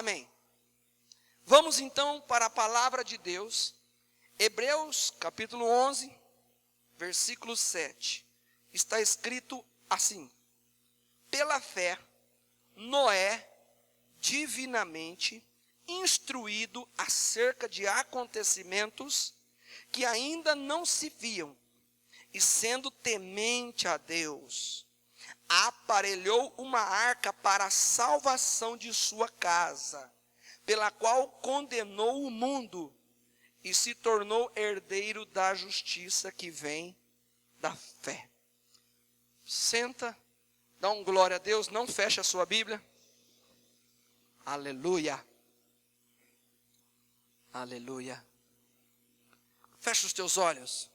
Amém. Vamos então para a palavra de Deus. Hebreus capítulo 11, versículo 7. Está escrito assim: pela fé, Noé, divinamente instruído acerca de acontecimentos que ainda não se viam, e sendo temente a Deus, aparelhou uma arca para a salvação de sua casa, pela qual condenou o mundo e se tornou herdeiro da justiça que vem da fé. Senta, dá um glória a Deus, não feche a sua Bíblia. Aleluia. Aleluia. Fecha os teus olhos.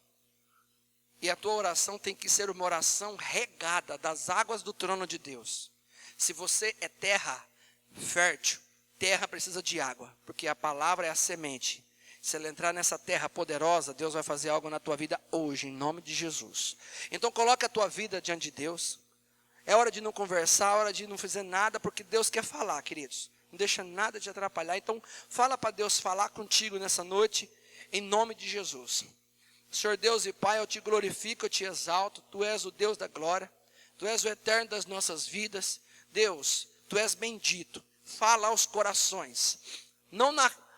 E a tua oração tem que ser uma oração regada das águas do trono de Deus. Se você é terra fértil, terra precisa de água, porque a palavra é a semente. Se ela entrar nessa terra poderosa, Deus vai fazer algo na tua vida hoje, em nome de Jesus. Então coloca a tua vida diante de Deus. É hora de não conversar, é hora de não fazer nada, porque Deus quer falar, queridos. Não deixa nada de atrapalhar. Então fala para Deus falar contigo nessa noite, em nome de Jesus. Senhor Deus e Pai, eu te glorifico, eu te exalto. Tu és o Deus da glória, Tu és o eterno das nossas vidas. Deus, Tu és bendito. Fala aos corações, não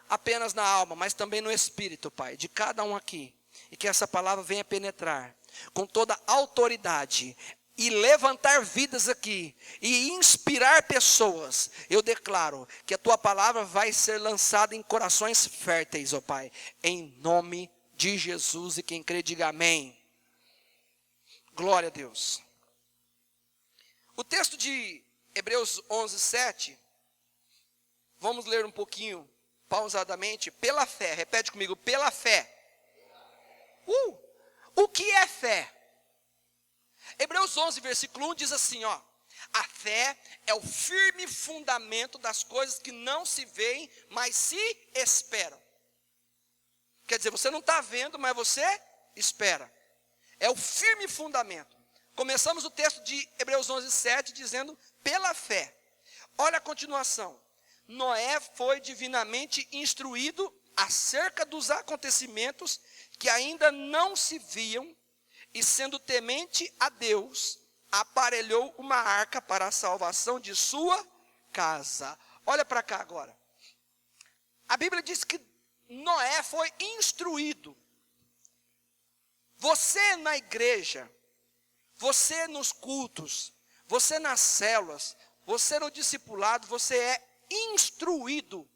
apenas na alma, mas também no espírito, Pai, de cada um aqui. E que essa palavra venha penetrar com toda autoridade e levantar vidas aqui e inspirar pessoas. Eu declaro que a Tua palavra vai ser lançada em corações férteis, ó Pai, em nome de Jesus. E quem crê diga amém. Glória a Deus. O texto de Hebreus 11, 7, vamos ler um pouquinho pausadamente. Pela fé, repete comigo, pela fé. O que é fé? Hebreus 11, versículo 1 diz assim, ó: a fé é o firme fundamento das coisas que não se veem, mas se esperam. Quer dizer, você não está vendo, mas você espera. É o firme fundamento. Começamos o texto de Hebreus 11, 7 dizendo, pela fé. Olha a continuação. Noé foi divinamente instruído acerca dos acontecimentos que ainda não se viam, e sendo temente a Deus, aparelhou uma arca para a salvação de sua casa. Olha para cá agora. A Bíblia diz que Noé foi instruído. Você na igreja, você nos cultos, você nas células, você no discipulado, você é instruído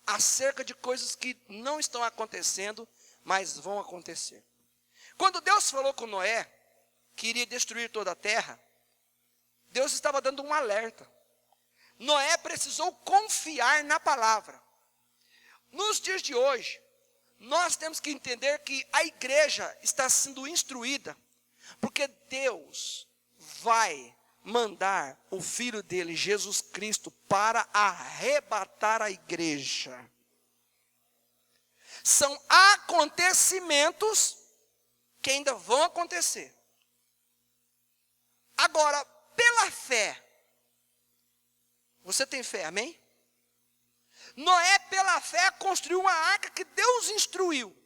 acerca de coisas que não estão acontecendo, mas vão acontecer. Quando Deus falou com Noé, que iria destruir toda a terra, Deus estava dando um alerta. Noé precisou confiar na palavra. Nos dias de hoje, nós temos que entender que a igreja está sendo instruída, porque Deus vai mandar o Filho dele, Jesus Cristo, para arrebatar a igreja. São acontecimentos que ainda vão acontecer. Agora, pela fé, você tem fé, amém? Noé, pela fé, construiu uma arca que Deus instruiu.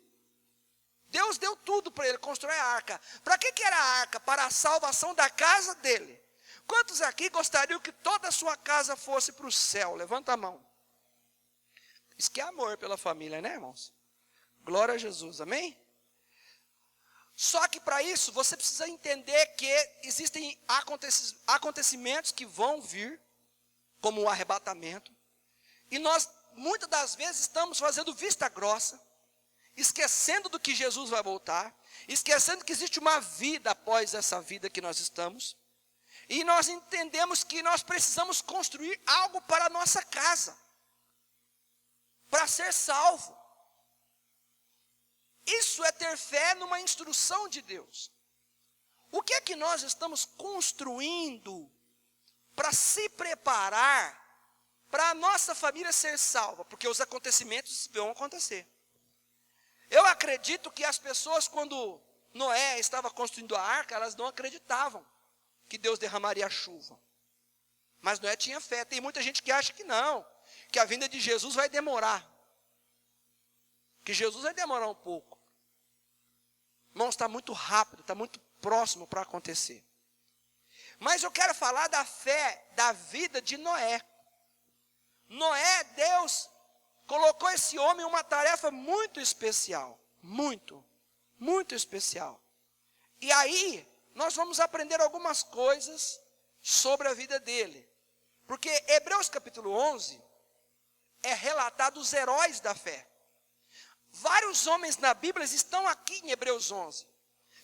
Deus deu tudo para ele construir a arca. Para que era a arca? Para a salvação da casa dele. Quantos aqui gostariam que toda a sua casa fosse para o céu? Levanta a mão. Isso que é amor pela família, né, irmãos? Glória a Jesus, amém? Só que para isso, você precisa entender que existem acontecimentos que vão vir, como o arrebatamento. E nós, muitas das vezes, estamos fazendo vista grossa, esquecendo do que Jesus vai voltar, esquecendo que existe uma vida após essa vida que nós estamos. E nós entendemos que nós precisamos construir algo para a nossa casa, para ser salvo. Isso é ter fé numa instrução de Deus. O que é que nós estamos construindo para se preparar para a nossa família ser salva? Porque os acontecimentos vão acontecer. Eu acredito que as pessoas, quando Noé estava construindo a arca, elas não acreditavam que Deus derramaria a chuva. Mas Noé tinha fé. Tem muita gente que acha que não, que a vinda de Jesus vai demorar. Que Jesus vai demorar um pouco. Irmãos, está muito rápido, está muito próximo para acontecer. Mas eu quero falar da fé, da vida de Noé. Noé, Deus colocou esse homem em uma tarefa muito especial. Muito especial. E aí, nós vamos aprender algumas coisas sobre a vida dele. Porque Hebreus capítulo 11 é relatado os heróis da fé. Vários homens na Bíblia estão aqui em Hebreus 11.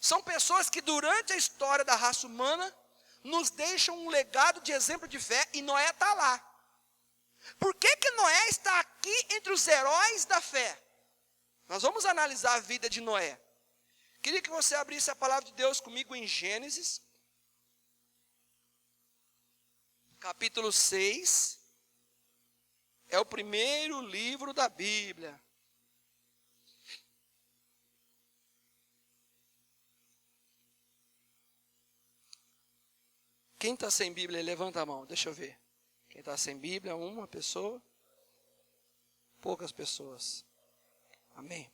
São pessoas que durante a história da raça humana nos deixam um legado de exemplo de fé, e Noé está lá. Por que Noé está aqui entre os heróis da fé? Nós vamos analisar a vida de Noé. Queria que você abrisse a palavra de Deus comigo em Gênesis, capítulo 6. É o primeiro livro da Bíblia. Quem está sem Bíblia, levanta a mão, deixa eu ver. Quem está sem Bíblia, uma pessoa. Poucas pessoas. Amém.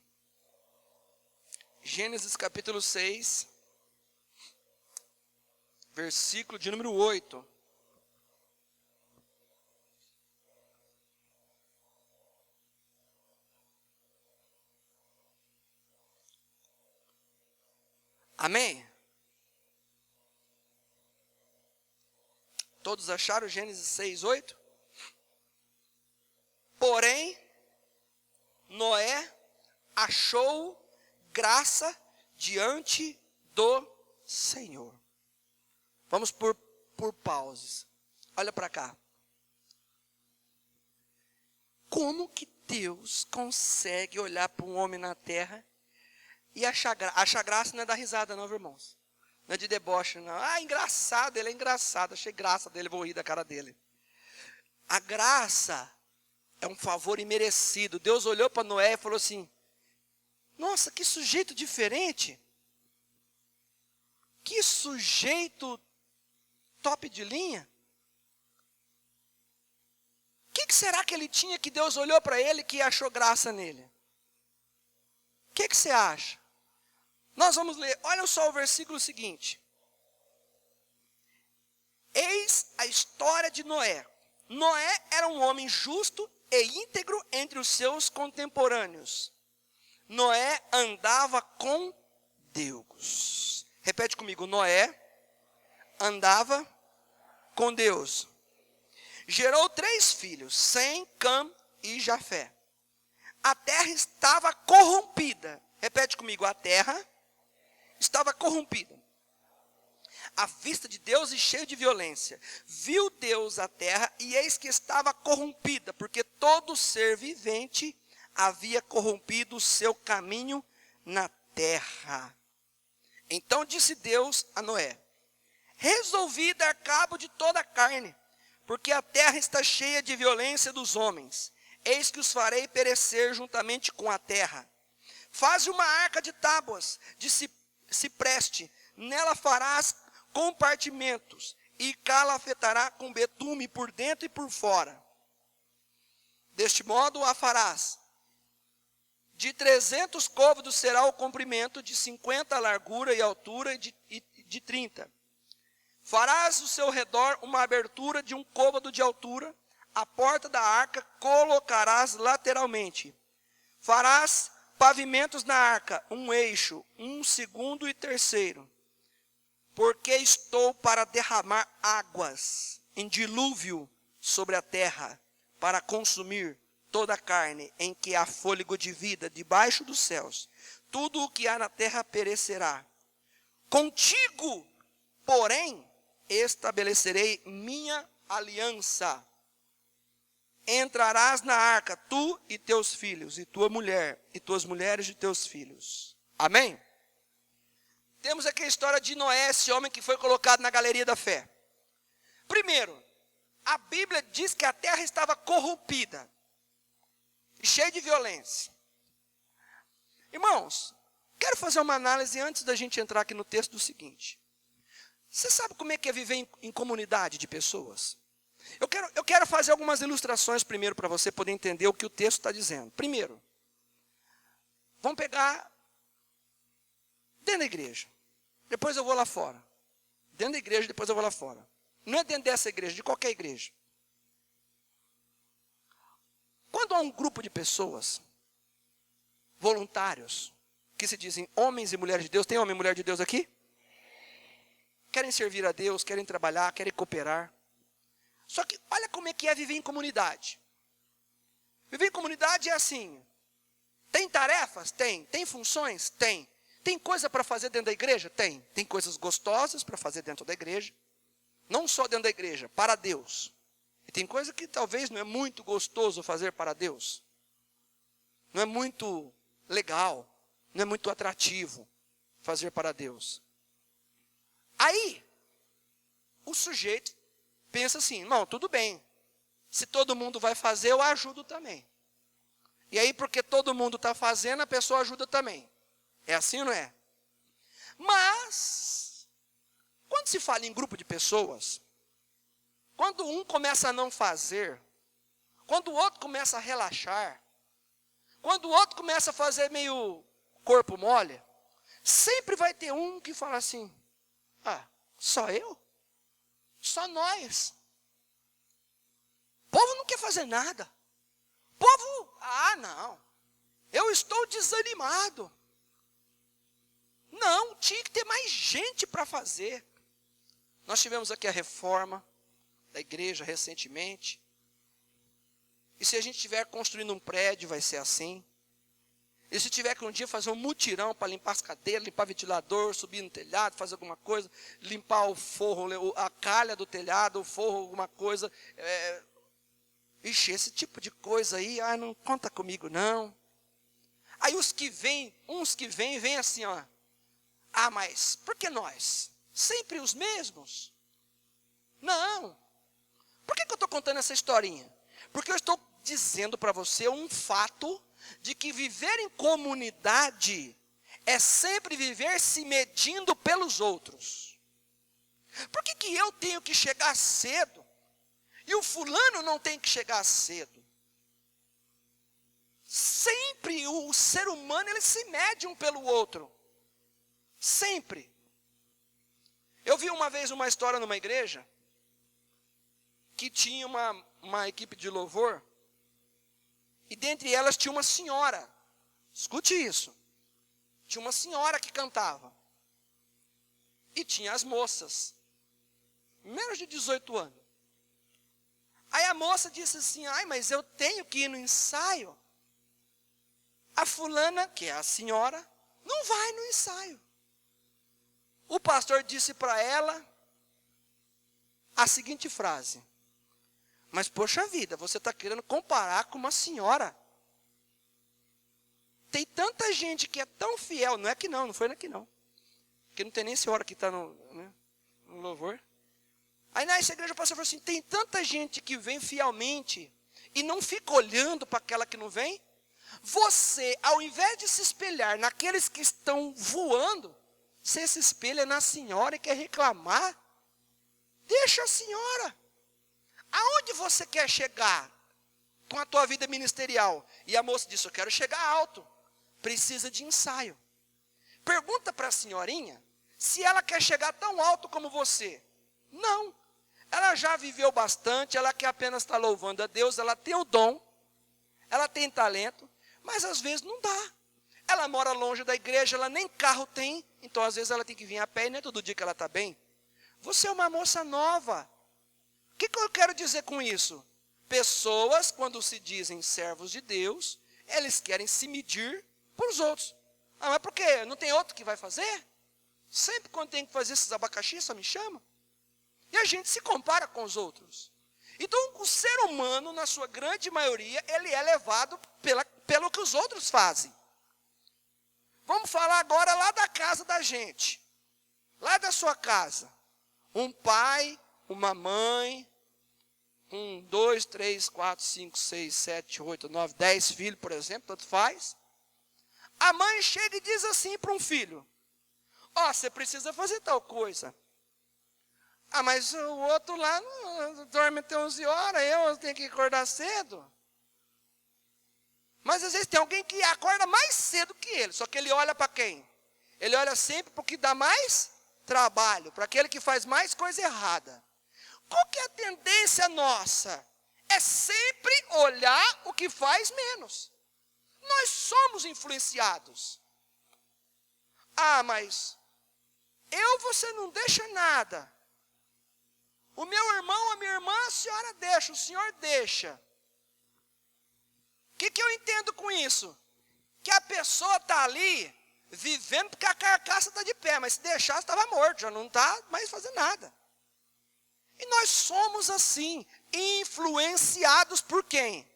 Gênesis capítulo 6, versículo de número 8. Amém? Todos acharam Gênesis 6, 8? Porém, Noé achou graça diante do Senhor. Vamos por pauses. Olha para cá. Como que Deus consegue olhar para um homem na terra e achar graça? Não é dar risada não, irmãos. Não é de deboche, não. Ah, engraçado, ele é engraçado. Achei graça dele, vou rir da cara dele. A graça é um favor imerecido. Deus olhou para Noé e falou assim: nossa, que sujeito diferente. Que sujeito top de linha. O que será que ele tinha que Deus olhou para ele que achou graça nele? O que você acha? Nós vamos ler, olha só o versículo seguinte. Eis a história de Noé. Noé era um homem justo e íntegro entre os seus contemporâneos. Noé andava com Deus. Repete comigo, Noé andava com Deus. Gerou 3 filhos, Sem, Cam e Jafé. A terra estava corrompida. Repete comigo, a terra estava corrompida à vista de Deus e cheia de violência. Viu Deus a terra e eis que estava corrompida, porque todo ser vivente havia corrompido o seu caminho na terra. Então disse Deus a Noé: resolvi dar cabo de toda a carne, porque a terra está cheia de violência dos homens. Eis que os farei perecer juntamente com a terra. Faze uma arca de tábuas de cipreste, nela farás compartimentos, e calafetará com betume por dentro e por fora. Deste modo a farás. De 300 côvados será o comprimento, de 50 a largura e altura, e de 30. Farás ao seu redor uma abertura de 1 côvado de altura, a porta da arca colocarás lateralmente. Farás pavimentos na arca, 1 eixo, 1 segundo e 3º. Porque estou para derramar águas em dilúvio sobre a terra, para consumir toda a carne em que há fôlego de vida debaixo dos céus. Tudo o que há na terra perecerá. Contigo, porém, estabelecerei minha aliança. Entrarás na arca, tu e teus filhos, e tua mulher, e tuas mulheres de teus filhos. Amém? Temos aqui a história de Noé, esse homem que foi colocado na galeria da fé. Primeiro, a Bíblia diz que a terra estava corrompida e cheia de violência. Irmãos, quero fazer uma análise antes da gente entrar aqui no texto do seguinte. Você sabe como é que é viver em comunidade de pessoas? Eu quero fazer algumas ilustrações primeiro para você poder entender o que o texto está dizendo. Primeiro, vamos pegar dentro da igreja. Depois eu vou lá fora. Dentro da igreja, depois eu vou lá fora. Não é dentro dessa igreja, de qualquer igreja. Quando há um grupo de pessoas, voluntários, que se dizem homens e mulheres de Deus, tem homem e mulher de Deus aqui? Querem servir a Deus, querem trabalhar, querem cooperar. Só que olha como é que é viver em comunidade. Viver em comunidade é assim. Tem tarefas? Tem. Tem funções? Tem. Tem coisa para fazer dentro da igreja? Tem. Tem coisas gostosas para fazer dentro da igreja. Não só dentro da igreja, para Deus. E tem coisa que talvez não é muito gostoso fazer para Deus. Não é muito legal. Não é muito atrativo fazer para Deus. Aí, o sujeito pensa assim, não, tudo bem. Se todo mundo vai fazer, eu ajudo também. E aí, porque todo mundo está fazendo, a pessoa ajuda também. É assim ou não é? Mas, quando se fala em grupo de pessoas, quando um começa a não fazer, quando o outro começa a relaxar, quando o outro começa a fazer meio corpo mole, sempre vai ter um que fala assim, só eu? Só nós? O povo não quer fazer nada. O povo, não. Eu estou desanimado. Não, tinha que ter mais gente para fazer. Nós tivemos aqui a reforma da igreja recentemente. E se a gente estiver construindo um prédio, vai ser assim. E se tiver que um dia fazer um mutirão para limpar as cadeiras, limpar ventilador, subir no telhado, fazer alguma coisa, limpar o forro, a calha do telhado, o forro, alguma coisa. Esse tipo de coisa aí, não conta comigo não. Aí uns que vêm assim, mas por que nós? Sempre os mesmos? Não. Por que eu estou contando essa historinha? Porque eu estou dizendo para você um fato de que viver em comunidade é sempre viver se medindo pelos outros. Por que eu tenho que chegar cedo e o fulano não tem que chegar cedo? Sempre o ser humano ele se mede um pelo outro. Sempre. Eu vi uma vez uma história numa igreja que tinha uma equipe de louvor. E dentre elas tinha uma senhora. Escute isso. Tinha uma senhora que cantava. E tinha as moças. Menos de 18 anos. Aí a moça disse assim, mas eu tenho que ir no ensaio. A fulana, que é a senhora, não vai no ensaio. O pastor disse para ela a seguinte frase. Mas, poxa vida, você está querendo comparar com uma senhora. Tem tanta gente que é tão fiel. Não é que não foi aqui não. Porque não tem nem senhora que está no louvor. Aí nessa igreja o pastor falou assim, tem tanta gente que vem fielmente e não fica olhando para aquela que não vem. Você, ao invés de se espelhar naqueles que estão voando, você se espelha na senhora e quer reclamar. Deixa a senhora. Aonde você quer chegar com a tua vida ministerial? E a moça disse, eu quero chegar alto. Precisa de ensaio. Pergunta para a senhorinha se ela quer chegar tão alto como você. Não. Ela já viveu bastante, ela quer apenas estar louvando a Deus, ela tem o dom, ela tem talento, mas às vezes não dá. Ela mora longe da igreja, ela nem carro tem, então às vezes ela tem que vir a pé e não é todo dia que ela está bem. Você é uma moça nova. O que eu quero dizer com isso? Pessoas, quando se dizem servos de Deus, eles querem se medir por os outros. Mas por quê? Não tem outro que vai fazer? Sempre quando tem que fazer esses abacaxi, só me chama. E a gente se compara com os outros. Então, o ser humano, na sua grande maioria, ele é levado pelo que os outros fazem. Vamos falar agora lá da casa da gente. Lá da sua casa. Um pai, uma mãe, 1, 2, 3, 4, 5, 6, 7, 8, 9, 10 filhos, por exemplo, tanto faz. A mãe chega e diz assim para um filho, você precisa fazer tal coisa. Ah, mas o outro lá dorme até 11 horas, eu tenho que acordar cedo. Mas às vezes tem alguém que acorda mais cedo que ele, só que ele olha para quem? Ele olha sempre para o que dá mais trabalho, para aquele que faz mais coisa errada. Qual que é a tendência nossa? É sempre olhar o que faz menos. Nós somos influenciados. Ah, mas você não deixa nada. O meu irmão, a minha irmã, a senhora deixa, o senhor deixa. O que eu entendo com isso? Que a pessoa está ali vivendo porque a carcaça está de pé, mas se deixasse estava morto, já não está mais fazendo nada. E nós somos assim, influenciados por quem?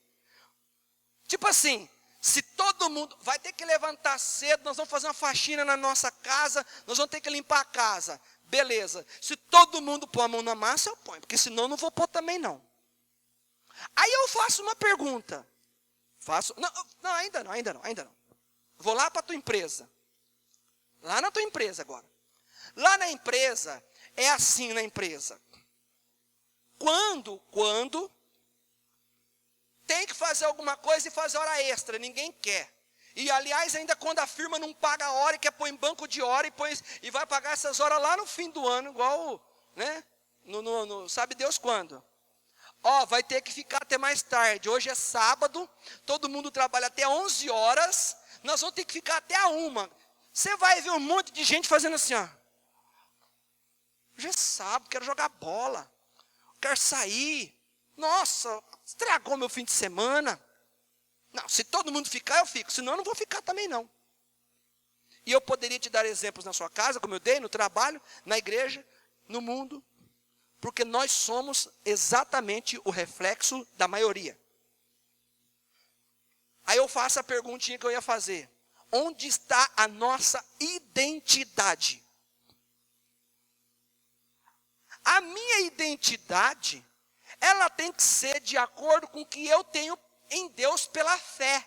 Tipo assim, se todo mundo vai ter que levantar cedo, nós vamos fazer uma faxina na nossa casa, nós vamos ter que limpar a casa. Beleza. Se todo mundo pôr a mão na massa, eu ponho, porque senão eu não vou pôr também não. Aí eu faço uma pergunta. Não, ainda não. Vou lá para a tua empresa. Lá na tua empresa agora. Lá na empresa, é assim na empresa. Quando tem que fazer alguma coisa e fazer hora extra, ninguém quer. E aliás, ainda quando a firma não paga a hora e quer pôr em banco de hora e vai pagar essas horas lá no fim do ano, igual, né? Sabe Deus quando? Vai ter que ficar até mais tarde. Hoje é sábado, todo mundo trabalha até 11 horas, nós vamos ter que ficar até a 1. Você vai ver um monte de gente fazendo assim, ó. Hoje é sábado, quero jogar bola, quero sair. Nossa, estragou meu fim de semana. Não, se todo mundo ficar, eu fico. Senão eu não vou ficar também não. E eu poderia te dar exemplos na sua casa, como eu dei, no trabalho, na igreja, no mundo. Porque nós somos exatamente o reflexo da maioria. Aí eu faço a perguntinha que eu ia fazer. Onde está a nossa identidade? A minha identidade, ela tem que ser de acordo com o que eu tenho em Deus pela fé.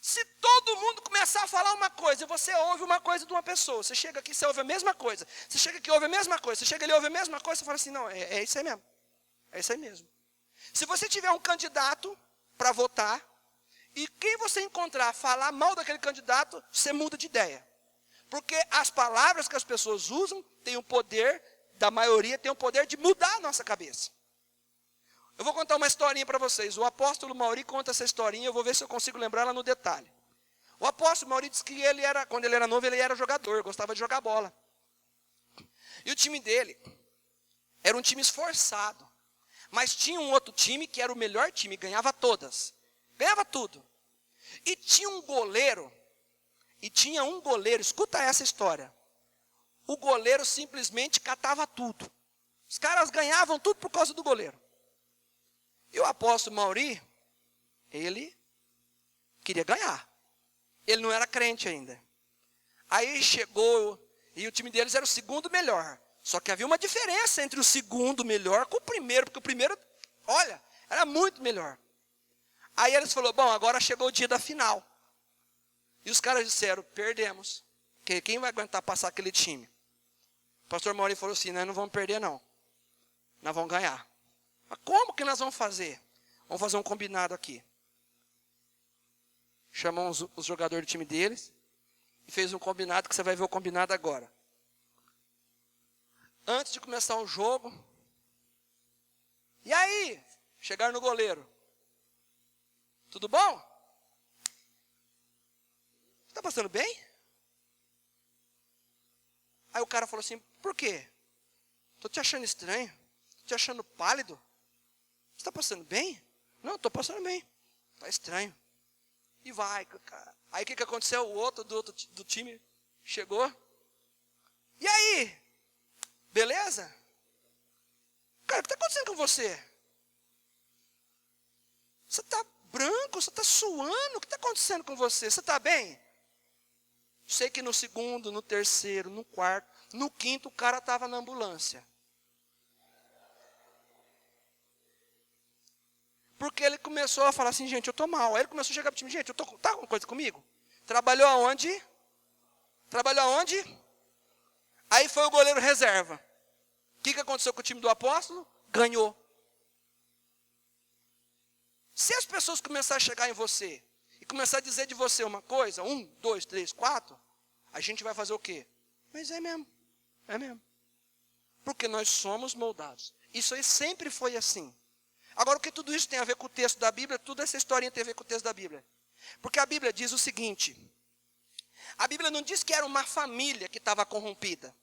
Se todo mundo começar a falar uma coisa, e você ouve uma coisa de uma pessoa, você chega aqui, você ouve a mesma coisa, você chega aqui, ouve a mesma coisa, você chega ali, ouve a mesma coisa, você fala assim, não, é isso aí mesmo, é isso aí mesmo. Se você tiver um candidato para votar, e quem você encontrar falar mal daquele candidato, você muda de ideia. Porque as palavras que as pessoas usam têm o poder, da maioria, tem o poder de mudar a nossa cabeça. Eu vou contar uma historinha para vocês. O apóstolo Mauri conta essa historinha, eu vou ver se eu consigo lembrar ela no detalhe. O apóstolo Mauri disse que quando ele era novo, ele era jogador, gostava de jogar bola. E o time dele era um time esforçado. Mas tinha um outro time que era o melhor time, ganhava todas. Ganhava tudo. E tinha um goleiro, escuta essa história. O goleiro simplesmente catava tudo. Os caras ganhavam tudo por causa do goleiro. E o apóstolo Mauri, ele queria ganhar. Ele não era crente ainda. Aí chegou, e o time deles era o segundo melhor. Só que havia uma diferença entre o segundo melhor com o primeiro, porque o primeiro, olha, era muito melhor. Aí eles falaram, bom, agora chegou o dia da final. E os caras disseram, perdemos. Quem vai aguentar passar aquele time? O pastor Mauri falou assim, nós não vamos perder não. Nós vamos ganhar. Mas como que nós vamos fazer? Vamos fazer um combinado aqui. Chamou os jogadores do time deles e fez um combinado, que você vai ver o combinado agora. Antes de começar o jogo, e aí? Chegaram no goleiro. Tudo bom? Você está passando bem? Aí o cara falou assim, por quê? Estou te achando estranho, estou te achando pálido. Você está passando bem? Não, estou passando bem. Está estranho. E vai, cara. Aí o que aconteceu? O outro do time chegou. E aí? Beleza? Cara, o que está acontecendo com você? Você está branco, você está suando. O que está acontecendo com você? Você está bem? Sei que no segundo, no terceiro, no quarto, no quinto, o cara estava na ambulância. Porque ele começou a falar assim, gente, eu estou mal. Aí ele começou a chegar para o time, gente, tá alguma coisa comigo? Trabalhou aonde? Trabalhou aonde? Aí foi o goleiro reserva. que aconteceu com o time do apóstolo? Ganhou. Se as pessoas começarem a chegar em você e começar a dizer de você uma coisa, 1, 2, 3, 4, a gente vai fazer o quê? Mas é mesmo, é mesmo. Porque nós somos moldados. Isso aí sempre foi assim. Agora, o que tudo isso tem a ver com o texto da Bíblia? Tudo essa historinha tem a ver com o texto da Bíblia. Porque a Bíblia diz o seguinte: a Bíblia não diz que era uma família que estava corrompida.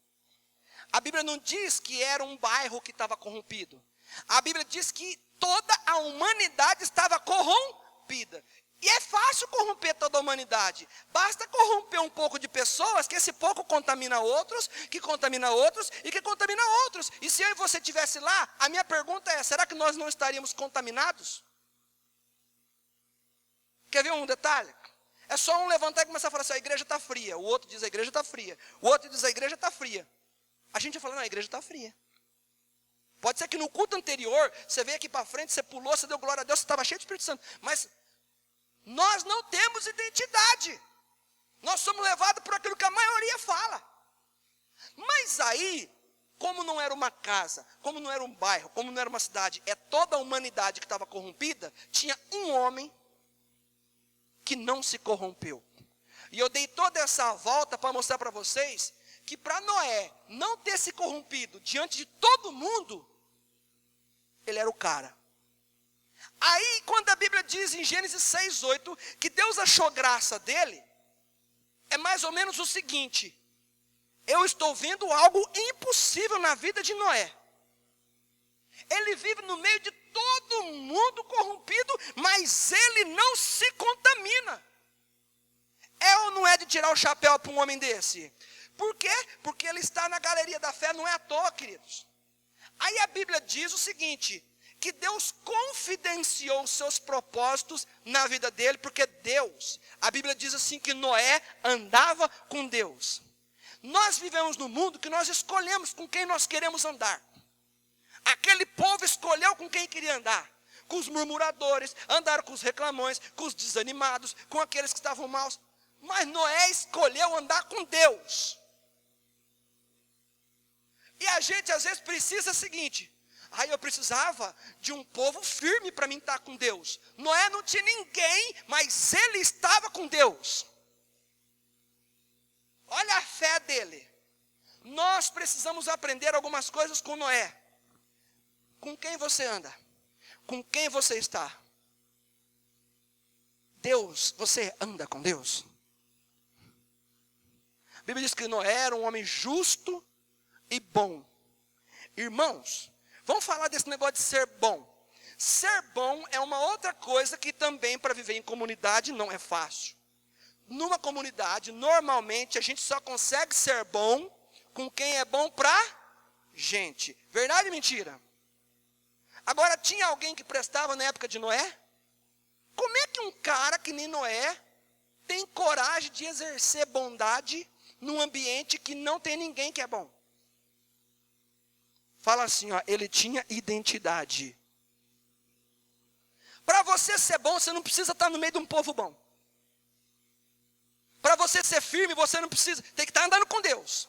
A Bíblia não diz que era um bairro que estava corrompido. A Bíblia diz que toda a humanidade estava corrompida. E é fácil corromper toda a humanidade. Basta corromper um pouco de pessoas, que esse pouco contamina outros, que contamina outros e que contamina outros. E se eu e você estivesse lá, a minha pergunta é, será que nós não estaríamos contaminados? Quer ver um detalhe? É só um levantar e começar a falar assim, a igreja está fria. O outro diz, a igreja está fria. O outro diz, a igreja está fria. A gente vai falar, não, a igreja está fria. Pode ser que no culto anterior, você veio aqui para frente, você pulou, você deu glória a Deus, você estava cheio do Espírito Santo. Mas nós não temos identidade. Nós somos levados por aquilo que a maioria fala. Mas aí, como não era uma casa, como não era um bairro, como não era uma cidade, é toda a humanidade que estava corrompida, tinha um homem que não se corrompeu. E eu dei toda essa volta para mostrar para vocês que para Noé não ter se corrompido diante de todo mundo, ele era o cara. Aí, quando a Bíblia diz em Gênesis 6:8 que Deus achou graça dele, é mais ou menos o seguinte: eu estou vendo algo impossível na vida de Noé. Ele vive no meio de todo mundo corrompido, mas ele não se contamina. É ou não é de tirar o chapéu para um homem desse? Por quê? Porque ele está na galeria da fé, não é à toa, queridos. Aí a Bíblia diz o seguinte, que Deus confidenciou os seus propósitos na vida dele, porque Deus, a Bíblia diz assim que Noé andava com Deus. Nós vivemos num mundo que nós escolhemos com quem nós queremos andar. Aquele povo escolheu com quem queria andar. Com os murmuradores, andaram com os reclamões, com os desanimados, com aqueles que estavam maus. Mas Noé escolheu andar com Deus. E a gente às vezes precisa o seguinte, eu precisava de um povo firme para mim estar com Deus. Noé não tinha ninguém, mas ele estava com Deus. Olha a fé dele. Nós precisamos aprender algumas coisas com Noé. Com quem você anda? Com quem você está? Deus, você anda com Deus? A Bíblia diz que Noé era um homem justo e bom. Irmãos, vamos falar desse negócio de ser bom. Ser bom é uma outra coisa que também para viver em comunidade não é fácil. Numa comunidade, normalmente a gente só consegue ser bom com quem é bom para gente. Verdade ou mentira? Agora, tinha alguém que prestava na época de Noé? Como é que um cara que nem Noé tem coragem de exercer bondade num ambiente que não tem ninguém que é bom? Fala assim, ele tinha identidade. Para você ser bom, você não precisa estar no meio de um povo bom. Para você ser firme, você não precisa, tem que estar andando com Deus.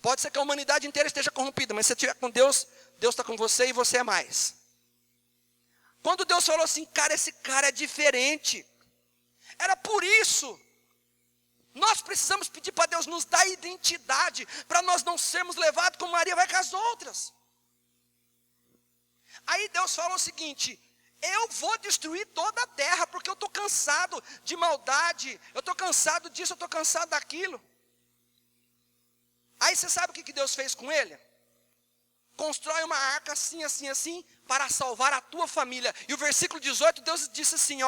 Pode ser que a humanidade inteira esteja corrompida, mas se você estiver com Deus, Deus está com você e você é mais. Quando Deus falou assim, cara, esse cara é diferente. Era por isso. Nós precisamos pedir para Deus nos dar identidade, para nós não sermos levados como Maria vai com as outras. Aí Deus falou o seguinte, eu vou destruir toda a terra, porque eu estou cansado de maldade, eu estou cansado disso, eu estou cansado daquilo. Aí você sabe o que Deus fez com ele? Constrói uma arca assim, assim, assim, para salvar a tua família. E o versículo 18, Deus disse assim,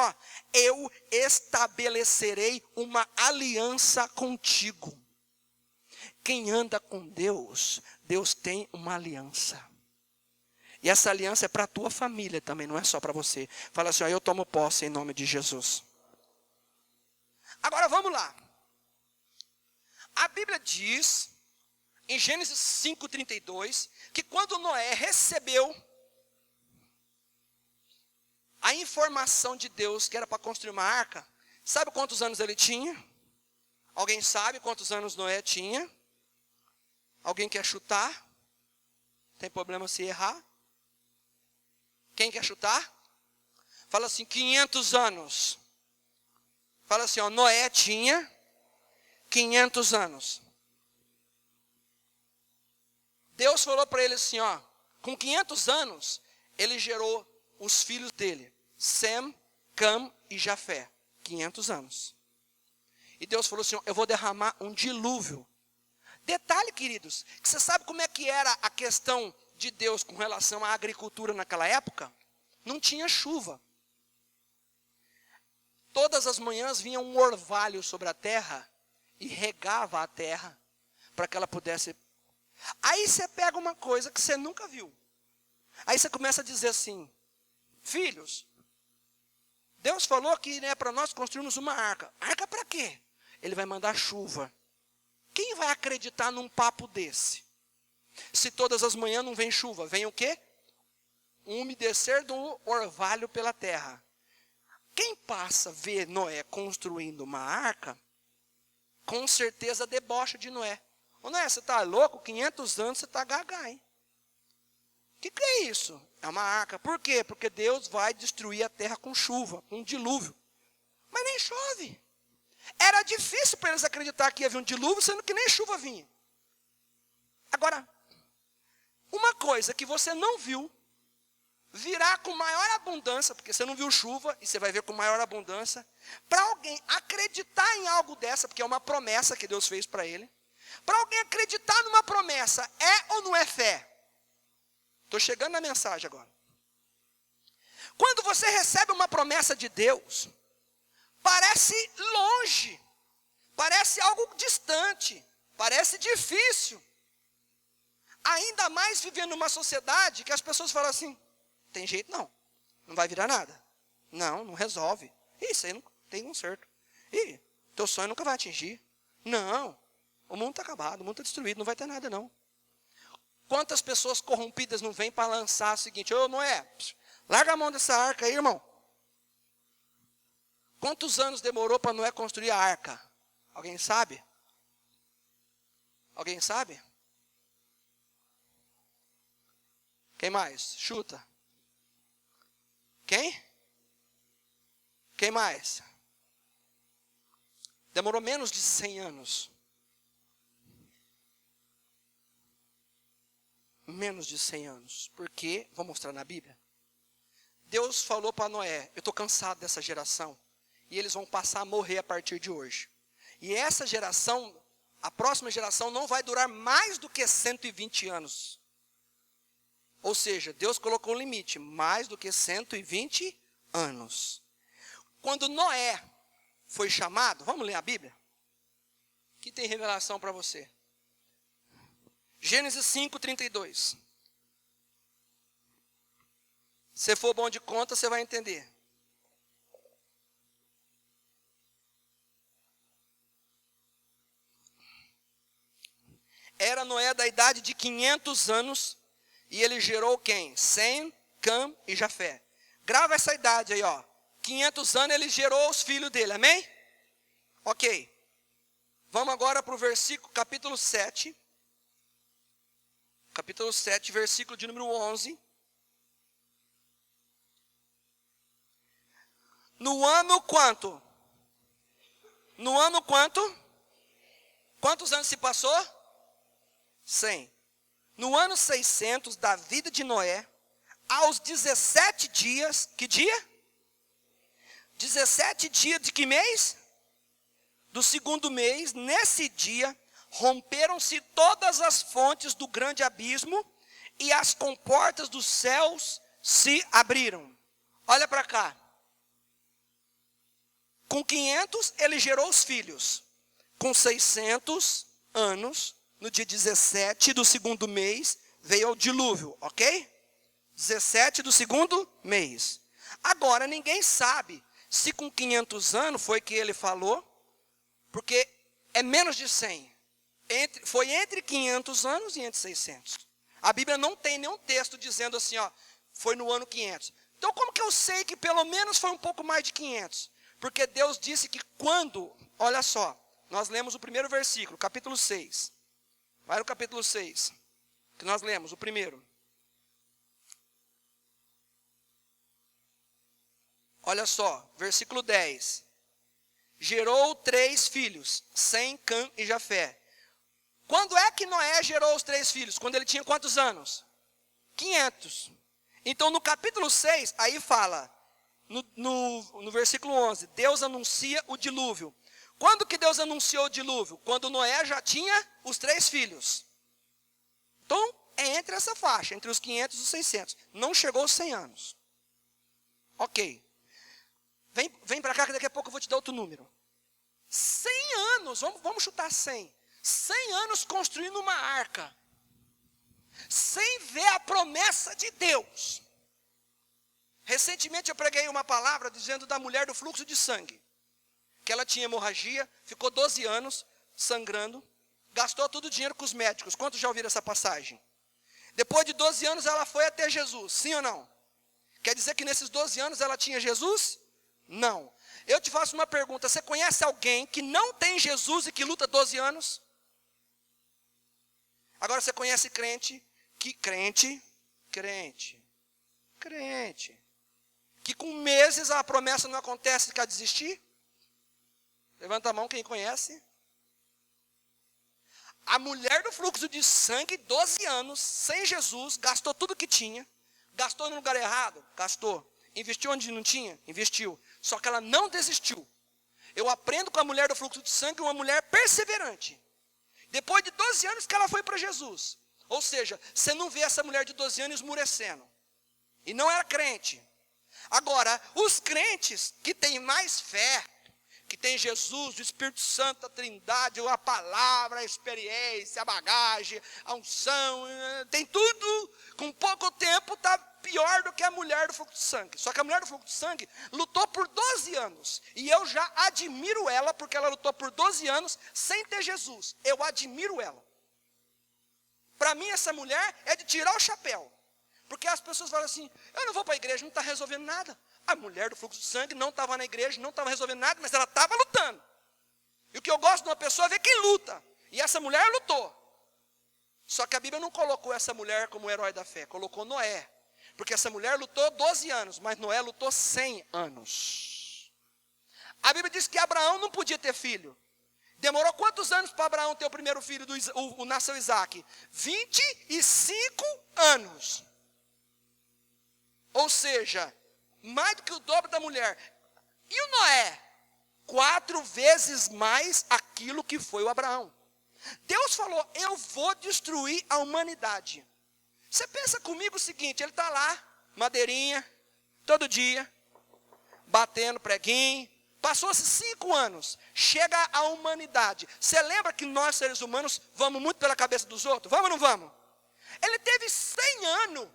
eu estabelecerei uma aliança contigo. Quem anda com Deus, Deus tem uma aliança. E essa aliança é para a tua família também, não é só para você. Fala assim, eu tomo posse em nome de Jesus. Agora vamos lá. A Bíblia diz, em Gênesis 5:32, que quando Noé recebeu a informação de Deus que era para construir uma arca, sabe quantos anos ele tinha? Alguém sabe quantos anos Noé tinha? Alguém quer chutar? Tem problema se errar? Quem quer chutar? Fala assim, 500 anos. Fala assim, ó, Noé tinha 500 anos. Deus falou para ele assim, ó, com 500 anos, ele gerou os filhos dele, Sem, Cam e Jafé. 500 anos. E Deus falou assim, ó, eu vou derramar um dilúvio. Detalhe, queridos, que você sabe como é que era a questão de Deus com relação à agricultura naquela época? Não tinha chuva. Todas as manhãs vinha um orvalho sobre a terra e regava a terra para que ela pudesse. Aí você pega uma coisa que você nunca viu. Aí você começa a dizer assim, filhos, Deus falou que é para nós construirmos uma arca. Arca para quê? Ele vai mandar chuva. Quem vai acreditar num papo desse? Se todas as manhãs não vem chuva, vem o quê? Um umedecer do orvalho pela terra. Quem passa a ver Noé construindo uma arca, com certeza debocha de Noé. Ô Noé, você está louco? 500 anos você está gaga, hein? O que é isso? É uma arca. Por quê? Porque Deus vai destruir a terra com chuva, com um dilúvio. Mas nem chove. Era difícil para eles acreditar que ia vir um dilúvio, sendo que nem chuva vinha. Agora, uma coisa que você não viu, virá com maior abundância, porque você não viu chuva, e você vai ver com maior abundância. Para alguém acreditar em algo dessa, porque é uma promessa que Deus fez para ele. Para alguém acreditar numa promessa, é ou não é fé? Estou chegando na mensagem agora. Quando você recebe uma promessa de Deus, parece longe, parece algo distante, parece difícil. Ainda mais vivendo numa sociedade que as pessoas falam assim, tem jeito não, não vai virar nada. Não resolve. Isso aí não tem conserto. Teu sonho nunca vai atingir. Não, o mundo está acabado, o mundo está destruído, não vai ter nada não. Quantas pessoas corrompidas não vêm para lançar o seguinte, ô Noé, larga a mão dessa arca aí, irmão. Quantos anos demorou para Noé construir a arca? Alguém sabe? Alguém sabe? Quem mais? Chuta. Quem? Quem mais? Demorou menos de 100 anos. Menos de 100 anos. Por quê? Vou mostrar na Bíblia. Deus falou para Noé, eu estou cansado dessa geração. E eles vão passar a morrer a partir de hoje. E essa geração, a próxima geração não vai durar mais do que 120 anos. Ou seja, Deus colocou um limite, mais do que 120 anos. Quando Noé foi chamado, vamos ler a Bíblia? Aqui tem revelação para você. Gênesis 5:32. Se for bom de conta, você vai entender. Era Noé da idade de 500 anos, e ele gerou quem? Sem, Cam e Jafé. Grava essa idade aí, ó. 500 anos ele gerou os filhos dele, amém? Ok. Vamos agora para o versículo, capítulo 7. Capítulo 7, versículo de número 11. No ano quanto? No ano quanto? Quantos anos se passou? 100. No ano 600 da vida de Noé, aos 17 dias, que dia? 17 dias de que mês? Do segundo mês, nesse dia, romperam-se todas as fontes do grande abismo e as comportas dos céus se abriram. Olha para cá. Com 500 ele gerou os filhos. Com 600 anos, no dia 17 do segundo mês, veio o dilúvio, ok? 17 do segundo mês. Agora, ninguém sabe se com 500 anos foi que ele falou, porque é menos de 100. Foi entre 500 anos e entre 600. A Bíblia não tem nenhum texto dizendo assim, ó, foi no ano 500. Então, como que eu sei que pelo menos foi um pouco mais de 500? Porque Deus disse que quando, olha só, nós lemos o primeiro versículo, capítulo 6. Vai no capítulo 6, que nós lemos, o primeiro. Olha só, versículo 10. Gerou 3 filhos, Sem, Cã e Jafé. Quando é que Noé gerou os 3 filhos? Quando ele tinha quantos anos? 500. Então no capítulo 6, aí fala, no versículo 11, Deus anuncia o dilúvio. Quando que Deus anunciou o dilúvio? Quando Noé já tinha os 3 filhos. Então é entre essa faixa, entre os 500 e os 600. Não chegou aos 100 anos. Ok. Vem para cá que daqui a pouco eu vou te dar outro número. 100 anos, vamos chutar 100. 100 anos construindo uma arca. Sem ver a promessa de Deus. Recentemente eu preguei uma palavra dizendo da mulher do fluxo de sangue. Que ela tinha hemorragia, ficou 12 anos sangrando. Gastou todo o dinheiro com os médicos. Quantos já ouviram essa passagem? Depois de 12 anos ela foi até Jesus, sim ou não? Quer dizer que nesses 12 anos ela tinha Jesus? Não. Eu te faço uma pergunta, você conhece alguém que não tem Jesus e que luta 12 anos? Agora você conhece crente, que com meses a promessa não acontece, quer desistir? Levanta a mão quem conhece. A mulher do fluxo de sangue, 12 anos, sem Jesus, gastou tudo que tinha. Gastou no lugar errado? Gastou. Investiu onde não tinha? Investiu. Só que ela não desistiu. Eu aprendo com a mulher do fluxo de sangue, uma mulher perseverante. Depois de 12 anos que ela foi para Jesus. Ou seja, você não vê essa mulher de 12 anos esmurecendo. E não era crente. Agora, os crentes que têm mais fé, que tem Jesus, o Espírito Santo, a Trindade, a palavra, a experiência, a bagagem, a unção, tem tudo, com pouco tempo está pior do que a mulher do fluxo de sangue. Só que a mulher do fluxo de sangue lutou por 12 anos, e eu já admiro ela, porque ela lutou por 12 anos sem ter Jesus. Eu admiro ela. Para mim essa mulher é de tirar o chapéu, porque as pessoas falam assim, eu não vou para a igreja, não está resolvendo nada. A mulher do fluxo de sangue não estava na igreja, não estava resolvendo nada, mas ela estava lutando. E o que eu gosto de uma pessoa é ver quem luta. E essa mulher lutou. Só que a Bíblia não colocou essa mulher como herói da fé, colocou Noé. Porque essa mulher lutou 12 anos, mas Noé lutou 100 anos. A Bíblia diz que Abraão não podia ter filho. Demorou quantos anos para Abraão ter o primeiro filho, nasceu Isaac? 25 anos. Ou seja, mais do que o dobro da mulher. E o Noé? 4 vezes mais aquilo que foi o Abraão. Deus falou, eu vou destruir a humanidade. Você pensa comigo o seguinte, ele está lá, madeirinha, todo dia, batendo preguinho. Passou-se 5 anos, chega a humanidade. Você lembra que nós, seres humanos, vamos muito pela cabeça dos outros? Vamos ou não vamos? Ele teve 100 anos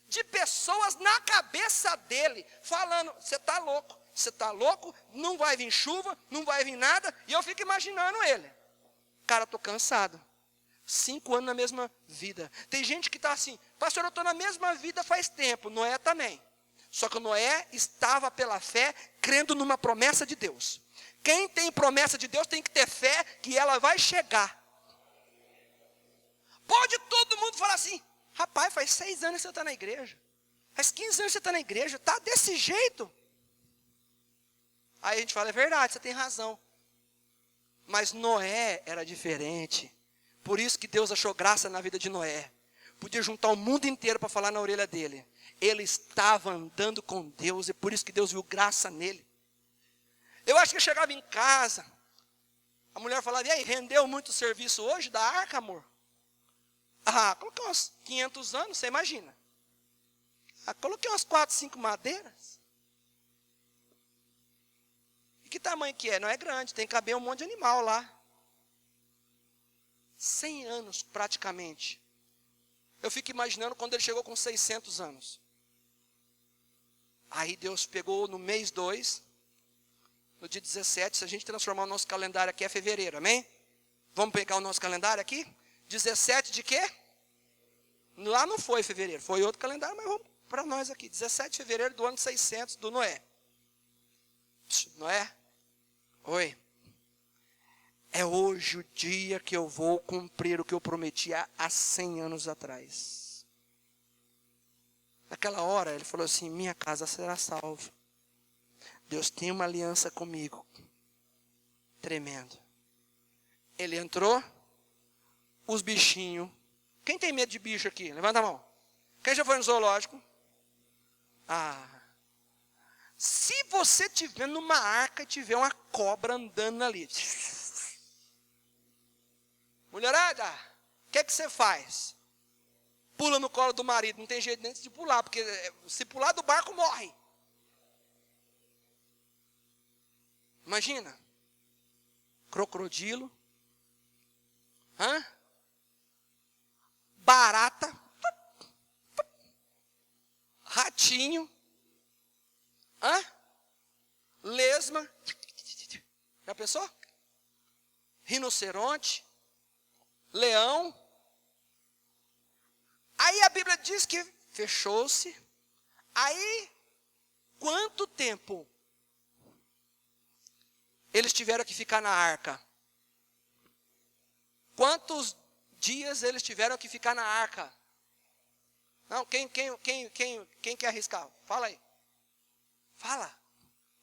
de pessoas na cabeça dele, falando, você está louco, não vai vir chuva, não vai vir nada, e eu fico imaginando ele. Cara, estou cansado. 5 anos na mesma vida. Tem gente que está assim, pastor, eu estou na mesma vida faz tempo. Noé também. Só que Noé estava pela fé, crendo numa promessa de Deus. Quem tem promessa de Deus tem que ter fé que ela vai chegar. Pode todo mundo falar assim, rapaz, faz 6 anos que você está na igreja. Faz 15 anos que você está na igreja. Está desse jeito. Aí a gente fala, é verdade, você tem razão. Mas Noé era diferente. Por isso que Deus achou graça na vida de Noé. Podia juntar o mundo inteiro para falar na orelha dele. Ele estava andando com Deus e por isso que Deus viu graça nele. Eu acho que eu chegava em casa, a mulher falava, e aí, rendeu muito serviço hoje da arca, amor? Ah, coloquei uns 500 anos, você imagina. Ah, coloquei umas 4, 5 madeiras. E que tamanho que é? Não é grande, tem que caber um monte de animal lá. 100 anos praticamente. Eu fico imaginando quando ele chegou com 600 anos. Aí Deus pegou no mês 2, no dia 17, se a gente transformar o nosso calendário aqui é fevereiro, amém? Vamos pegar o nosso calendário aqui? 17 de quê? Lá não foi fevereiro, foi outro calendário, mas vamos para nós aqui. 17 de fevereiro do ano 600 do Noé. Noé? Oi. É hoje o dia que eu vou cumprir o que eu prometi há 100 anos atrás. Naquela hora ele falou assim, minha casa será salva. Deus tem uma aliança comigo. Tremendo. Ele entrou, os bichinhos. Quem tem medo de bicho aqui? Levanta a mão. Quem já foi no zoológico? Se você estiver numa arca e tiver uma cobra andando ali. Mulherada, o que você faz? Pula no colo do marido. Não tem jeito nem de pular, porque se pular do barco, morre. Imagina. Crocodilo. Barata. Ratinho. Lesma. Já pensou? Rinoceronte. Leão. Aí a Bíblia diz que fechou-se. Aí, quanto tempo eles tiveram que ficar na arca? Quantos dias eles tiveram que ficar na arca? Não, quem quer arriscar? Fala aí. Fala.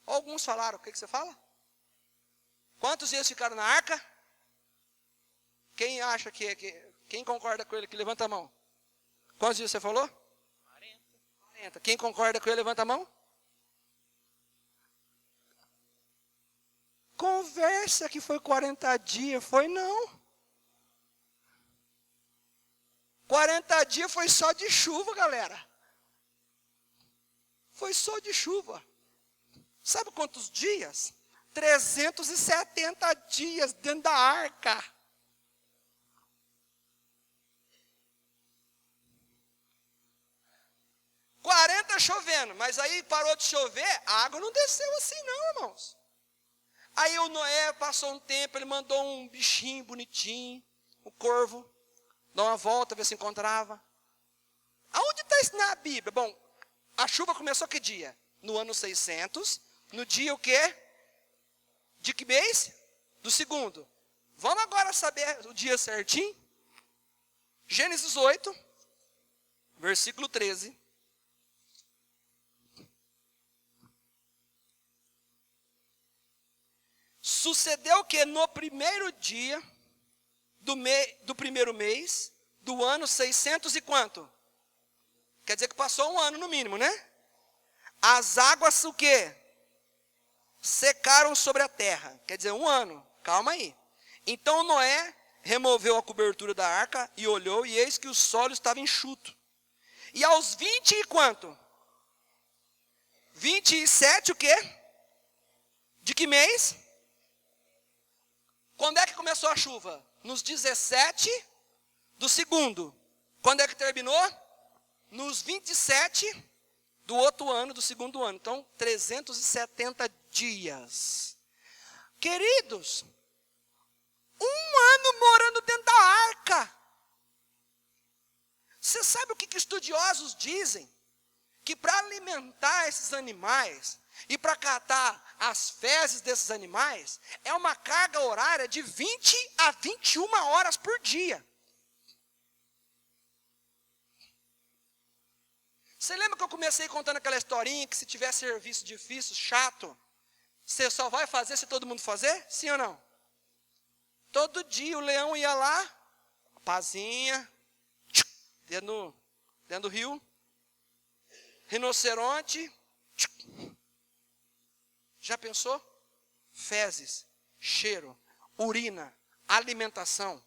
Alguns falaram. O que você fala? Quantos dias ficaram na arca? Quem acha quem concorda com ele que levanta a mão? Quantos dias você falou? 40. Quem concorda com ele, levanta a mão. Conversa que foi 40 dias. Foi não. 40 dias foi só de chuva, galera. Foi só de chuva. Sabe quantos dias? 370 dias dentro da arca. Chovendo, mas aí parou de chover, a água não desceu assim não, irmãos. Aí o Noé passou um tempo, ele mandou um bichinho bonitinho, o corvo, dar uma volta, ver se encontrava. Aonde está isso na Bíblia? Bom, a chuva começou que dia? No ano 600, no dia o quê? De que mês? Do segundo. Vamos agora saber o dia certinho? Gênesis 8, versículo 13. Sucedeu que no primeiro dia do primeiro mês do ano 600 e quanto? Quer dizer que passou um ano no mínimo, né? As águas o quê? Secaram sobre a terra. Quer dizer, um ano. Calma aí. Então Noé removeu a cobertura da arca e olhou, e eis que o solo estava enxuto. E aos 20 e quanto? 27 o quê? De que mês? Quando é que começou a chuva? Nos 17 do segundo. Quando é que terminou? Nos 27 do outro ano, do segundo ano. Então, 370 dias. Queridos, um ano morando dentro da arca. Você sabe o que estudiosos dizem? Que para alimentar esses animais e para catar as fezes desses animais, é uma carga horária de 20 a 21 horas por dia. Você lembra que eu comecei contando aquela historinha que se tiver serviço difícil, chato, você só vai fazer se todo mundo fazer? Sim ou não? Todo dia o leão ia lá, pazinha, dentro do rio, rinoceronte. Já pensou? Fezes, cheiro, urina, alimentação.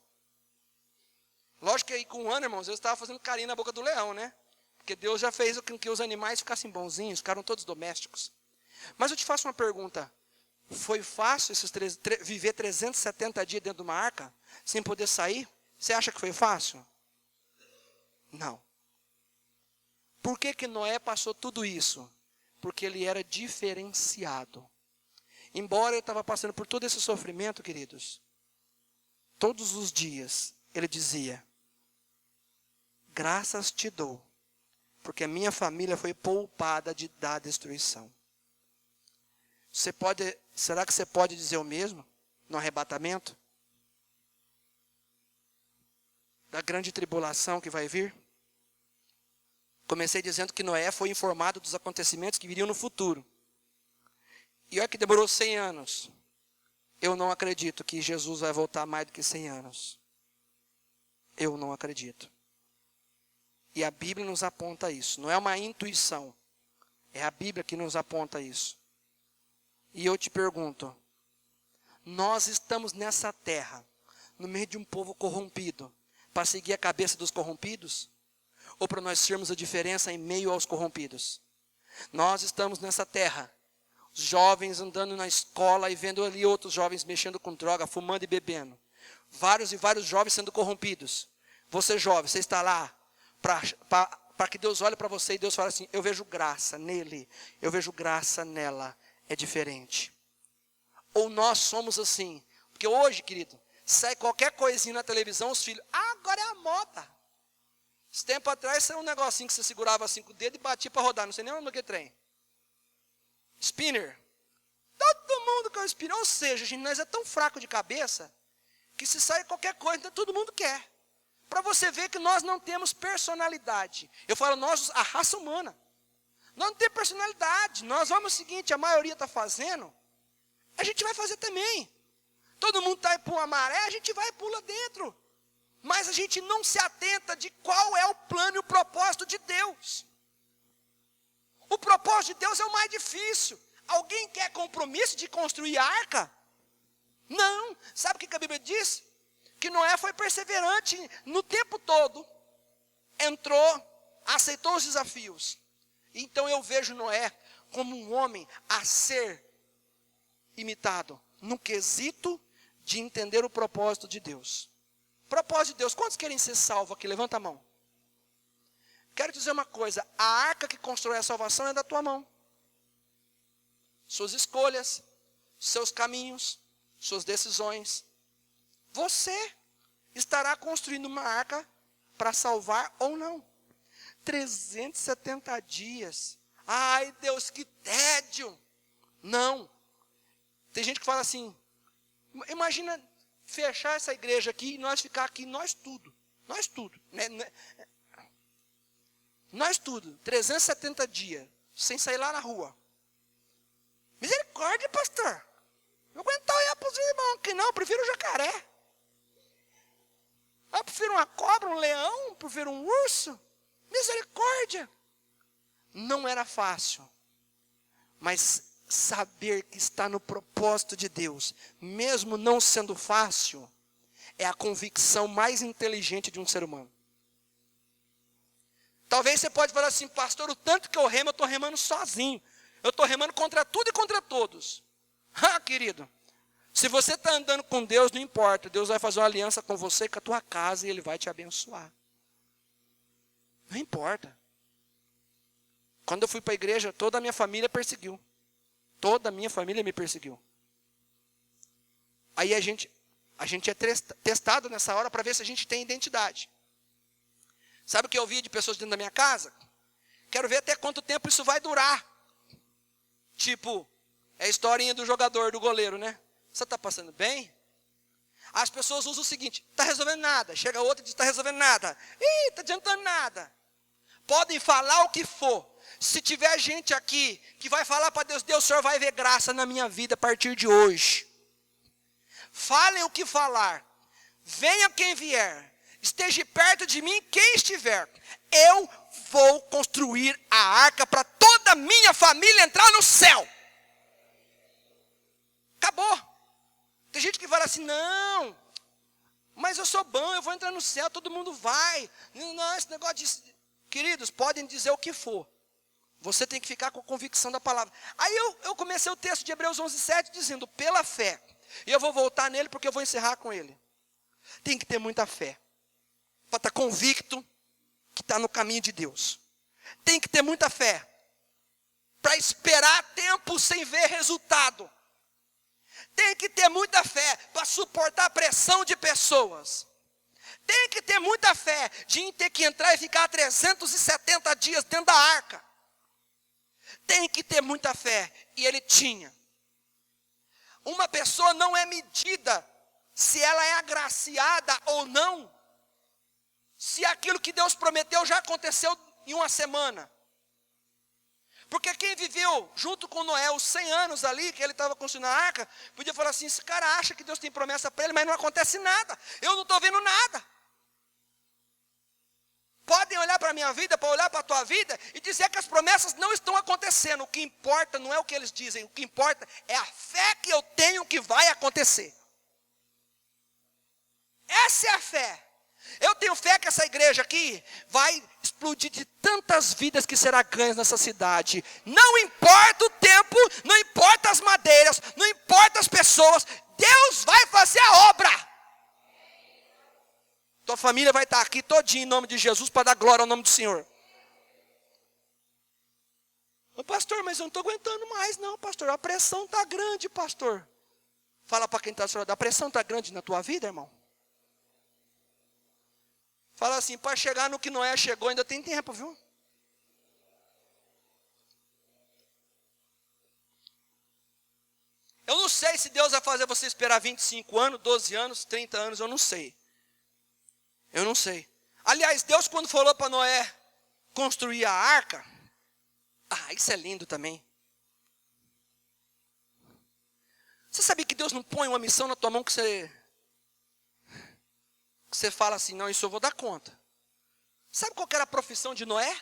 Lógico que aí com um ano, irmãos, eu estava fazendo carinho na boca do leão, né? Porque Deus já fez com que os animais ficassem bonzinhos, ficaram todos domésticos. Mas eu te faço uma pergunta. Foi fácil viver 370 dias dentro de uma arca, sem poder sair? Você acha que foi fácil? Não. Por que Noé passou tudo isso? Porque ele era diferenciado. Embora ele estava passando por todo esse sofrimento, queridos, todos os dias ele dizia: graças te dou, porque a minha família foi poupada da destruição. Será que você pode dizer o mesmo no arrebatamento? da grande tribulação que vai vir. Comecei dizendo que Noé foi informado dos acontecimentos que viriam no futuro. E olha que demorou 100 anos. Eu não acredito que Jesus vai voltar mais do que 100 anos. Eu não acredito. E a Bíblia nos aponta isso. Não é uma intuição. É a Bíblia que nos aponta isso. E eu te pergunto, nós estamos nessa terra, no meio de um povo corrompido, para seguir a cabeça dos corrompidos? Ou para nós sermos a diferença em meio aos corrompidos? Nós estamos nessa terra, os jovens andando na escola e vendo ali outros jovens mexendo com droga, fumando e bebendo. Vários e vários jovens sendo corrompidos. Você jovem, você está lá para que Deus olhe para você e Deus fale assim, eu vejo graça nele, eu vejo graça nela. É diferente. Ou nós somos assim. Porque hoje, querido, sai qualquer coisinha na televisão, os filhos, agora é a moda. Esse tempo atrás, saiu um negocinho que você segurava assim com o dedo e batia para rodar, não sei nem onde que trem. Spinner. Todo mundo quer um spinner. Ou seja, gente, nós é tão fraco de cabeça, que se sai qualquer coisa, então todo mundo quer. Para você ver que nós não temos personalidade. Eu falo nós, a raça humana. Nós não temos personalidade. Nós vamos o seguinte, a maioria está fazendo, a gente vai fazer também. Todo mundo está aí para uma maré, a gente vai e pula dentro. Mas a gente não se atenta de qual é o plano e o propósito de Deus. O propósito de Deus é o mais difícil. Alguém quer compromisso de construir a arca? Não. Sabe o que a Bíblia diz? Que Noé foi perseverante no tempo todo. Entrou, aceitou os desafios. Então eu vejo Noé como um homem a ser imitado, no quesito de entender o propósito de Deus. Propósito de Deus, quantos querem ser salvos aqui? Levanta a mão. Quero dizer uma coisa, a arca que constrói a salvação é da tua mão. Suas escolhas, seus caminhos, suas decisões. Você estará construindo uma arca para salvar ou não. 370 dias. Ai, Deus, que tédio. Não. Tem gente que fala assim, imagina fechar essa igreja aqui e nós ficar aqui, nós tudo. Né? Nós tudo, 370 dias, sem sair lá na rua. Misericórdia, pastor. Eu aguentar olhar para os irmãos, que não, eu prefiro o jacaré. Eu prefiro uma cobra, um leão, eu prefiro um urso. Misericórdia. Não era fácil. Mas saber que está no propósito de Deus, mesmo não sendo fácil, é a convicção mais inteligente de um ser humano. Talvez você pode falar assim, pastor, o tanto que eu remo, eu estou remando sozinho. Eu estou remando contra tudo e contra todos. Ah, querido, se você está andando com Deus, não importa. Deus vai fazer uma aliança com você, com a tua casa, e Ele vai te abençoar. Não importa. Quando eu fui para a igreja, toda a minha família perseguiu. Toda a minha família me perseguiu. Aí a gente é testado nessa hora para ver se a gente tem identidade. Sabe o que eu ouvi de pessoas dentro da minha casa? Quero ver até quanto tempo isso vai durar. Tipo, é a historinha do jogador, do goleiro, né? Você está passando bem? As pessoas usam o seguinte, está resolvendo nada. Chega outro e diz, está resolvendo nada. Ih, está adiantando nada. Podem falar o que for. Se tiver gente aqui que vai falar para Deus, Deus, o Senhor vai ver graça na minha vida a partir de hoje. Falem o que falar. Venha quem vier. Esteja perto de mim quem estiver. Eu vou construir a arca para toda a minha família entrar no céu. Acabou. Tem gente que fala assim, não, mas eu sou bom, eu vou entrar no céu, todo mundo vai. Não, esse negócio de... Queridos, podem dizer o que for. Você tem que ficar com a convicção da palavra. Aí eu comecei o texto de Hebreus 11:7 dizendo, pela fé. E eu vou voltar nele porque eu vou encerrar com ele. Tem que ter muita fé. Para estar convicto que está no caminho de Deus. Tem que ter muita fé. Para esperar tempo sem ver resultado. Tem que ter muita fé para suportar a pressão de pessoas. Tem que ter muita fé de ter que entrar e ficar 370 dias dentro da arca. Tem que ter muita fé. E ele tinha. Uma pessoa não é medida se ela é agraciada ou não se aquilo que Deus prometeu já aconteceu em uma semana? Porque quem viveu junto com Noé os 100 anos ali, que ele estava construindo a arca, podia falar assim, esse cara acha que Deus tem promessa para ele, mas não acontece nada. Eu não estou vendo nada. Podem olhar para a minha vida, para olhar para a tua vida e dizer que as promessas não estão acontecendo. O que importa não é o que eles dizem, o que importa é a fé que eu tenho que vai acontecer. Essa é a fé. Eu tenho fé que essa igreja aqui vai explodir de tantas vidas que será ganhas nessa cidade. Não importa o tempo, não importa as madeiras, não importa as pessoas, Deus vai fazer a obra. Tua família vai estar aqui todinha em nome de Jesus para dar glória ao nome do Senhor. Ô, pastor, mas eu não estou aguentando mais não, pastor. A pressão está grande, pastor. Fala para quem está do seu lado, a pressão está grande na tua vida, irmão? Fala assim, para chegar no que Noé chegou ainda tem tempo, viu? Eu não sei se Deus vai fazer você esperar 25 anos, 12 anos, 30 anos, eu não sei. Eu não sei. Aliás, Deus quando falou para Noé construir a arca, isso é lindo também. Você sabia que Deus não põe uma missão na tua mão que você fala assim, não, isso eu vou dar conta. Sabe qual que era a profissão de Noé?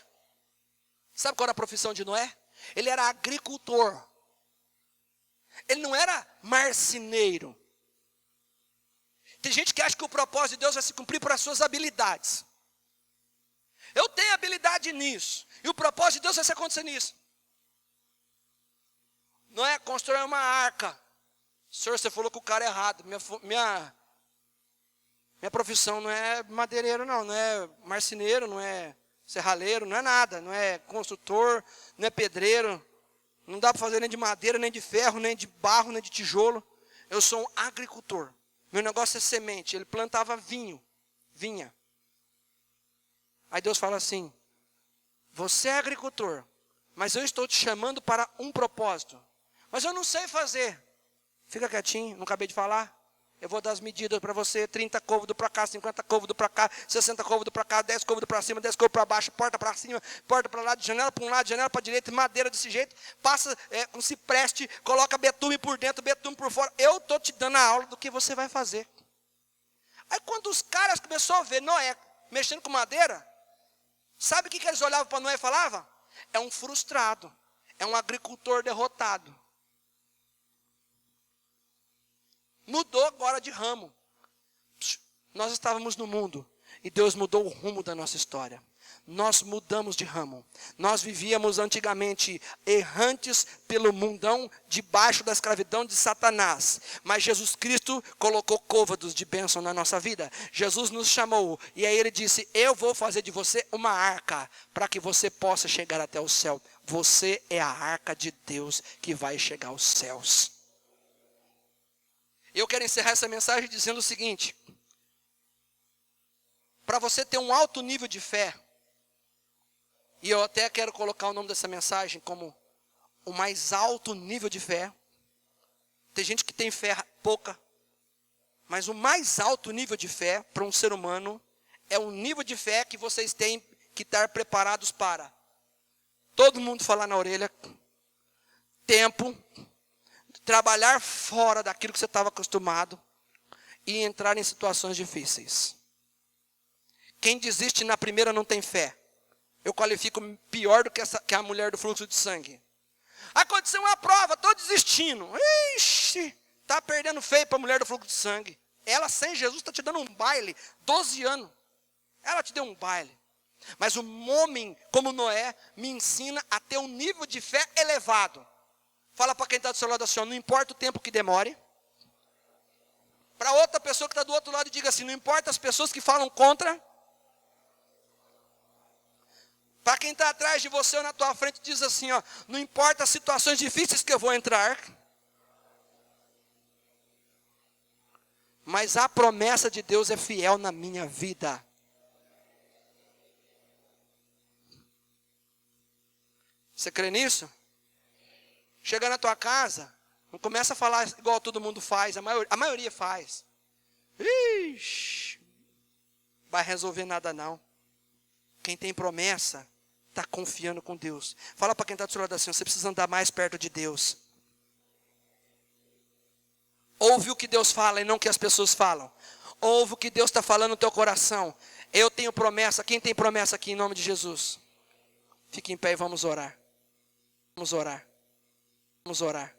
Sabe qual era a profissão de Noé? Ele era agricultor. Ele não era marceneiro. Tem gente que acha que o propósito de Deus vai se cumprir por as suas habilidades. Eu tenho habilidade nisso. E o propósito de Deus vai se acontecer nisso. Não é construir uma arca. Senhor, você falou que o cara é errado. Minha profissão não é madeireiro não. Não é marceneiro, não é serralheiro, não é nada. Não é construtor, não é pedreiro. Não dá para fazer nem de madeira, nem de ferro, nem de barro, nem de tijolo. Eu sou um agricultor. Meu negócio é semente. Ele plantava vinha. Aí Deus fala assim, você é agricultor, mas eu estou te chamando para um propósito. Mas eu não sei fazer. Fica quietinho, não acabei de falar. Eu vou dar as medidas para você, 30 côvados para cá, 50 côvados para cá, 60 côvados para cá, 10 côvados para cima, 10 côvados para baixo, porta para cima, porta para lá, de janela para um lado, janela para a direita, madeira desse jeito, passa com cipreste, coloca betume por dentro, betume por fora. Eu estou te dando a aula do que você vai fazer. Aí quando os caras começaram a ver Noé mexendo com madeira, sabe o que eles olhavam para Noé e falavam? É um frustrado, é um agricultor derrotado. Mudou agora de ramo. Nós estávamos no mundo e Deus mudou o rumo da nossa história. Nós mudamos de ramo. Nós vivíamos antigamente errantes pelo mundão, debaixo da escravidão de Satanás. Mas Jesus Cristo colocou côvados de bênção na nossa vida. Jesus nos chamou e aí ele disse, eu vou fazer de você uma arca, para que você possa chegar até o céu. Você é a arca de Deus que vai chegar aos céus. Eu quero encerrar essa mensagem dizendo o seguinte. Para você ter um alto nível de fé, e eu até quero colocar o nome dessa mensagem como o mais alto nível de fé. Tem gente que tem fé pouca, mas o mais alto nível de fé para um ser humano é um nível de fé que vocês têm que estar preparados para todo mundo falar na orelha, tempo, trabalhar fora daquilo que você estava acostumado e entrar em situações difíceis. Quem desiste na primeira não tem fé. Eu qualifico pior do que a mulher do fluxo de sangue. Aconteceu uma prova, estou desistindo. Ixi, está perdendo feio para a mulher do fluxo de sangue. Ela sem Jesus está te dando um baile, 12 anos. Ela te deu um baile. Mas um homem como Noé me ensina a ter um nível de fé elevado. Fala para quem está do seu lado assim, ó, não importa o tempo que demore. Para outra pessoa que está do outro lado, diga assim, não importa as pessoas que falam contra. Para quem está atrás de você ou na tua frente, diz assim, ó, não importa as situações difíceis que eu vou entrar. Mas a promessa de Deus é fiel na minha vida. Você crê nisso? Chega na tua casa, não começa a falar igual todo mundo faz, a maioria faz. Ixi, vai resolver nada não. Quem tem promessa, está confiando com Deus. Fala para quem está do seu lado assim, você precisa andar mais perto de Deus. Ouve o que Deus fala e não o que as pessoas falam. Ouve o que Deus está falando no teu coração. Eu tenho promessa. Quem tem promessa aqui em nome de Jesus? Fique em pé e vamos orar. Vamos orar. Vamos orar.